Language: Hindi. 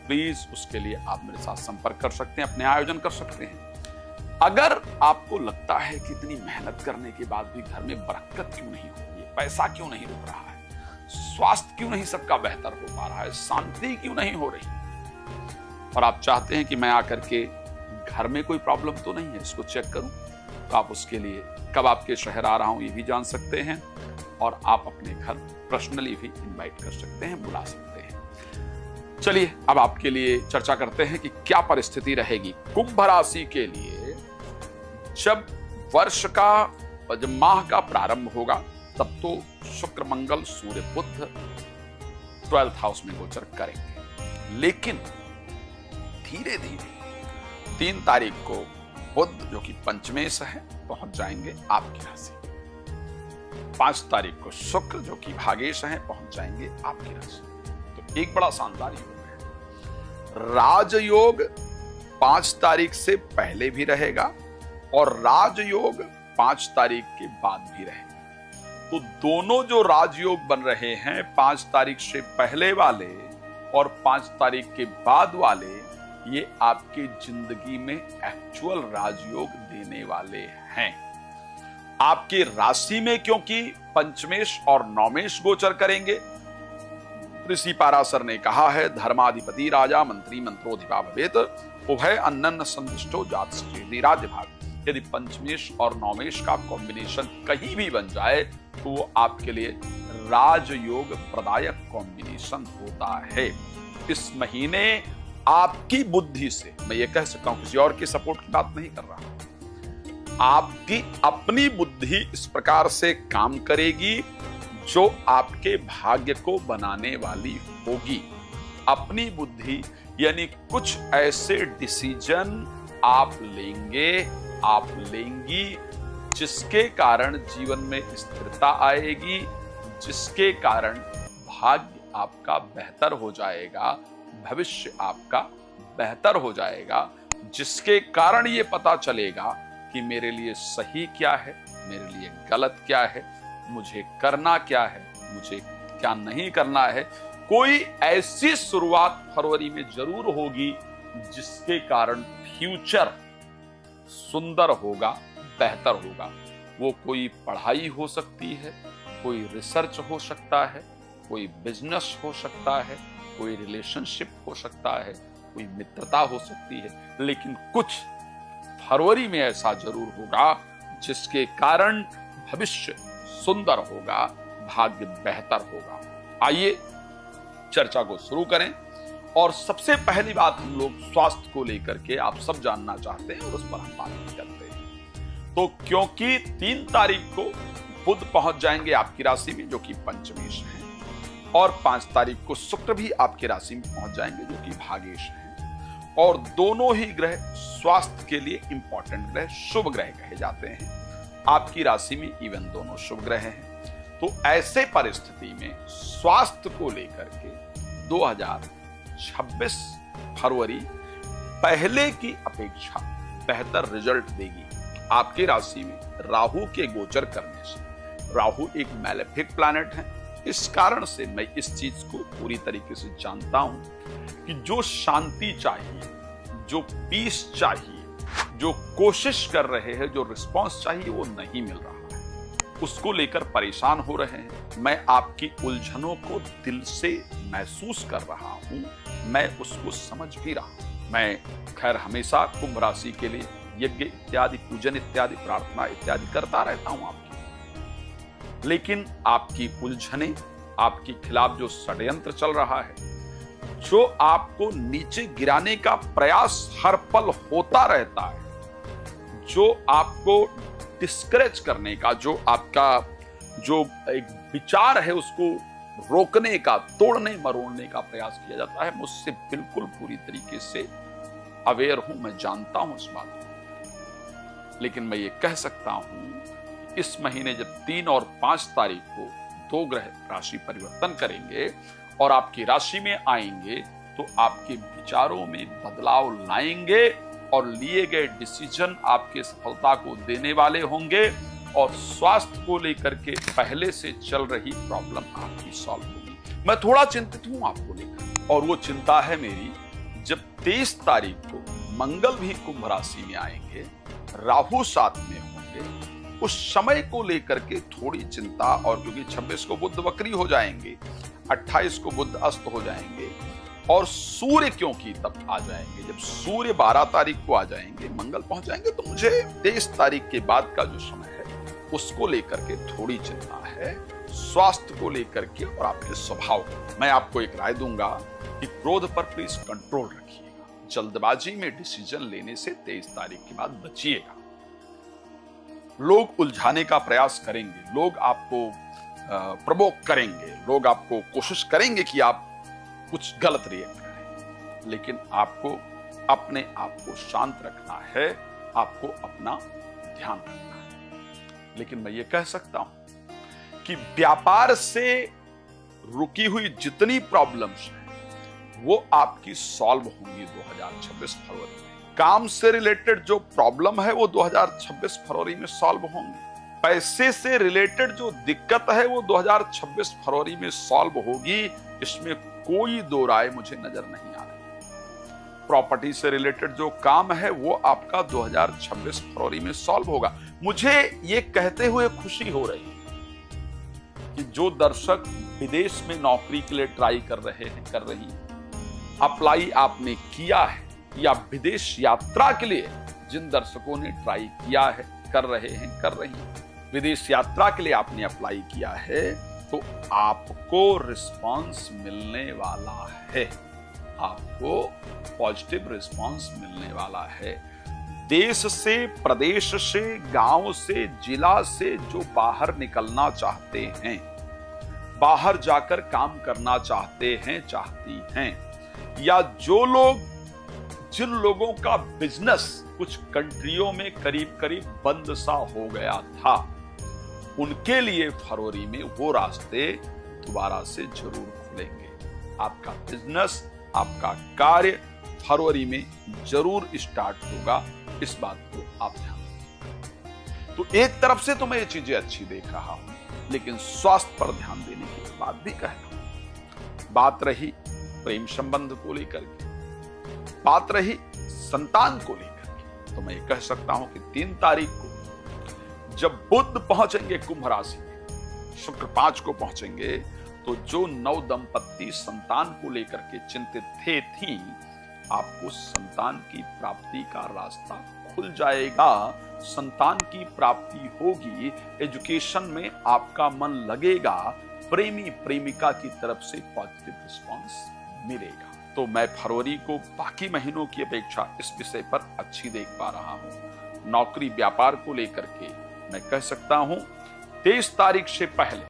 प्लीज उसके लिए आप मेरे साथ संपर्क कर सकते हैं, अपने आयोजन कर सकते हैं। अगर आपको लगता है कि इतनी मेहनत करने के बाद भी घर में बरकत क्यों नहीं हो रही है, पैसा क्यों नहीं रुक रहा है, स्वास्थ्य क्यों नहीं सबका बेहतर हो पा रहा है, शांति क्यों नहीं हो रही, और आप चाहते हैं कि मैं आकर के घर में कोई प्रॉब्लम तो नहीं है इसको चेक करूं, तो आप उसके लिए कब आपके शहर आ रहा हूं ये भी जान सकते हैं, और आप अपने घर पर्सनली भी इनवाइट कर सकते हैं, बुला सकते हैं। चलिए अब आपके लिए चर्चा करते हैं कि क्या परिस्थिति रहेगी कुंभ राशि के लिए जब वर्ष का, जब माह का प्रारंभ होगा। तब तो शुक्र मंगल सूर्य बुध 12th हाउस में गोचर करेंगे, लेकिन धीरे धीरे 3 तारीख को बुध जो कि पंचमेश है पहुंच जाएंगे आपकी राशि। 5 तारीख को शुक्र जो कि भागेश है पहुंच जाएंगे आपकी राशि। तो एक बड़ा शानदार योग है। राजयोग 5 तारीख से पहले भी रहेगा और राजयोग 5 तारीख के बाद भी रहेगा। तो दोनों जो राजयोग बन रहे हैं 5 तारीख से पहले वाले और 5 तारीख के बाद वाले, ये आपके जिंदगी में एक्चुअल राजयोग देने वाले हैं। आपके राशि में क्योंकि पंचमेश और नौमेश गोचर करेंगे। ऋषि पाराशर ने कहा है, धर्माधिपति राजा मंत्री मंत्रोधिपा भवेत, उभय अन्नन्न संदिष्टो जात सचेति राज्य भाग। यदि पंचमेश और नौमेश का कॉम्बिनेशन कहीं भी बन जाए तो वो आपके लिए राजयोग प्रदायक कॉम्बिनेशन होता है। इस महीने आपकी बुद्धि से, मैं ये कह सकता हूं, किसी और के सपोर्ट की बात नहीं कर रहा, आपकी अपनी बुद्धि इस प्रकार से काम करेगी जो आपके भाग्य को बनाने वाली होगी। अपनी बुद्धि यानी कुछ ऐसे डिसीजन आप लेंगे, आप लेंगी जिसके कारण जीवन में स्थिरता आएगी, जिसके कारण भाग्य आपका बेहतर हो जाएगा, भविष्य आपका बेहतर हो जाएगा, जिसके कारण ये पता चलेगा कि मेरे लिए सही क्या है, मेरे लिए गलत क्या है, मुझे करना क्या है, मुझे क्या नहीं करना है। कोई ऐसी शुरुआत फरवरी में जरूर होगी जिसके कारण फ्यूचर सुंदर होगा, बेहतर होगा। वो कोई पढ़ाई हो सकती है, कोई रिसर्च हो सकता है, कोई बिजनेस हो सकता है, कोई रिलेशनशिप हो सकता है, कोई मित्रता हो सकती है, लेकिन कुछ फरवरी में ऐसा जरूर होगा जिसके कारण भविष्य सुंदर होगा, भाग्य बेहतर होगा। आइए चर्चा को शुरू करें। और सबसे पहली बात हम लोग स्वास्थ्य को लेकर के आप सब जानना चाहते हैं और उस पर हम बात करते हैं। तो क्योंकि 3 तारीख को बुध पहुंच जाएंगे आपकी राशि में जो कि पंचमेश है, और 5 तारीख को शुक्र भी आपकी राशि में पहुंच जाएंगे जो कि भागेश है, और दोनों ही ग्रह स्वास्थ्य के लिए इंपॉर्टेंट ग्रह, शुभ ग्रह कहे जाते हैं। आपकी राशि में इवन दोनों शुभ ग्रह हैं। तो ऐसे परिस्थिति में स्वास्थ्य को लेकर के 2026 फरवरी पहले की अपेक्षा बेहतर रिजल्ट देगी। आपकी राशि में राहु के गोचर करने से, राहु एक मैलेफिक प्लैनेट है, इस कारण से मैं इस चीज को पूरी तरीके से जानता हूं कि जो शांति चाहिए, जो पीस चाहिए, जो कोशिश कर रहे हैं, जो रिस्पांस चाहिए वो नहीं मिल रहा है, उसको लेकर परेशान हो रहे हैं। मैं आपकी उलझनों को दिल से महसूस कर रहा हूं, मैं उसको समझ भी रहा हूं। मैं खैर हमेशा कुंभ राशि के लिए यज्ञ इत्यादि, पूजन इत्यादि, प्रार्थना इत्यादि करता रहता हूं आपकी, लेकिन आपकी उलझने, आपके खिलाफ जो षड्यंत्र चल रहा है, जो आपको नीचे गिराने का प्रयास हर पल होता रहता है, जो आपको डिस्करेज करने का, जो आपका जो एक विचार है उसको रोकने का, तोड़ने मरोड़ने का प्रयास किया जाता है, मुझसे बिल्कुल पूरी तरीके से अवेयर हूं, मैं जानता हूं इस बात को। लेकिन मैं ये कह सकता हूं इस महीने जब 3 और 5 तारीख को 2 ग्रह राशि परिवर्तन करेंगे और आपकी राशि में आएंगे तो आपके विचारों में बदलाव लाएंगे और लिए गए डिसीजन आपके सफलता को देने वाले होंगे, और स्वास्थ्य को लेकर के पहले से चल रही प्रॉब्लम आपकी सॉल्व होगी। मैं थोड़ा चिंतित हूं आपको लेकर, और वो चिंता है मेरी 23 तारीख को मंगल भी कुंभ राशि में आएंगे, राहु साथ में होंगे। उस समय को लेकर के थोड़ी चिंता, और क्योंकि 26 को बुध वक्री हो जाएंगे, 28 को बुध अस्त हो जाएंगे, और सूर्य क्योंकि तब आ जाएंगे, जब सूर्य 12 तारीख को आ जाएंगे, मंगल पहुंच जाएंगे, तो मुझे 23 तारीख के बाद का जो समय है उसको लेकर के थोड़ी चिंता है, स्वास्थ्य को लेकर के और आपके स्वभाव को। मैं आपको एक राय दूंगा कि क्रोध पर प्लीज कंट्रोल रखिएगा, जल्दबाजी में डिसीजन लेने से 23 तारीख के बाद बचिएगा। लोग उलझाने का प्रयास करेंगे, लोग आपको प्रवोक करेंगे, लोग आपको कोशिश करेंगे कि आप कुछ गलत रिएक्ट करें, लेकिन आपको अपने आप को शांत रखना है, आपको अपना ध्यान रखना है। लेकिन मैं ये कह सकता हूं कि व्यापार से रुकी हुई जितनी प्रॉब्लम्स हैं वो आपकी सॉल्व होंगी 2026 फरवरी में। काम से रिलेटेड जो प्रॉब्लम है वो 2026 फरवरी में सॉल्व होंगी। पैसे से रिलेटेड जो दिक्कत है वो 2026 फरवरी में सॉल्व होगी, इसमें कोई दो राय मुझे नजर नहीं आ रही। प्रॉपर्टी से रिलेटेड जो काम है वो आपका 2026 फरवरी में सॉल्व होगा। मुझे ये कहते हुए खुशी हो रही है कि जो दर्शक विदेश में नौकरी के लिए ट्राई कर रही हैं, अप्लाई आपने किया है, या विदेश यात्रा के लिए जिन दर्शकों ने ट्राई किया है, कर रही हैं, विदेश यात्रा के लिए आपने अप्लाई किया है, तो आपको रिस्पांस मिलने वाला है, आपको पॉजिटिव रिस्पांस मिलने वाला है। देश से, प्रदेश से, गांव से, जिला से जो बाहर निकलना चाहते हैं, बाहर जाकर काम करना चाहते हैं, चाहती हैं, या जो लोग, जिन लोगों का बिजनेस कुछ कंट्रियों में करीब करीब बंद सा हो गया था, उनके लिए फरवरी में वो रास्ते दोबारा से जरूर खुलेंगे। आपका बिजनेस, आपका कार्य फरवरी में जरूर स्टार्ट होगा, इस बात को आप ध्यान रखिए। तो एक तरफ से तो मैं ये चीजें अच्छी देख रहा हूं, लेकिन स्वास्थ्य पर ध्यान देने की बात भी कह रहा हूं। बात रही प्रेम संबंध को लेकर के, बात रही संतान को लेकर के, तो मैं ये कह सकता हूं कि 3 तारीख को जब बुध पहुंचेंगे कुंभ राशि में, शुक्र 5 को पहुंचेंगे, तो जो नव दंपत्ति संतान को लेकर के चिंतित थी, आपको संतान की प्राप्ति का रास्ता खुल जाएगा, संतान की प्राप्ति होगी, एजुकेशन में आपका मन लगेगा, प्रेमी प्रेमिका की तरफ से पॉजिटिव रिस्पांस मिलेगा। तो मैं फरवरी को बाकी महीनों की अपेक्षा इस विषय पर अच्छी देख पा रहा हूं। नौकरी व्यापार को लेकर के मैं कह सकता हूं 23 तारीख से पहले